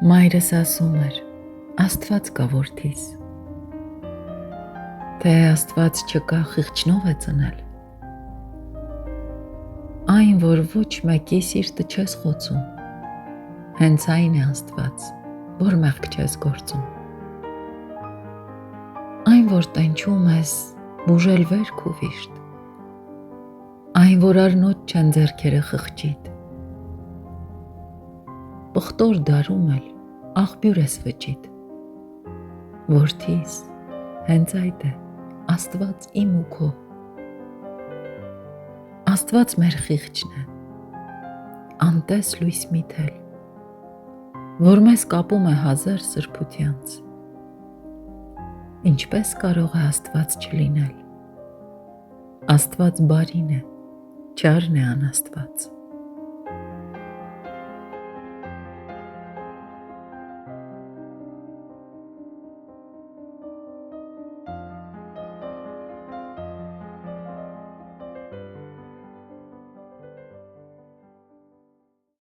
Մայրս ասում էր. Աստված կա որդիս, թե Աստված չկա, խիղճնով է ծնել։ Այն, որ ոչ մեկի սիրտը չես խոցում, հենց այն է Աստված, որ մեղք չես գործում։ Այն, որ տենչում ես, բուժել վերք ու վիշտ, այն, որ արնոտ չեն ձեռքերը խղճիդ, պղտոր դարում էլ աղբյուր ես վճիտ։ Որդիս, հենց այդ է Աստված իմ ու քո։ Աստված մեր խիղճն է, անտես լույս մի թել, որ մեզ կապում է հազար սրբությանց։ Ինչպես կարող է Աստված չլինել։ Աստված բարին է, չարն է անաստված։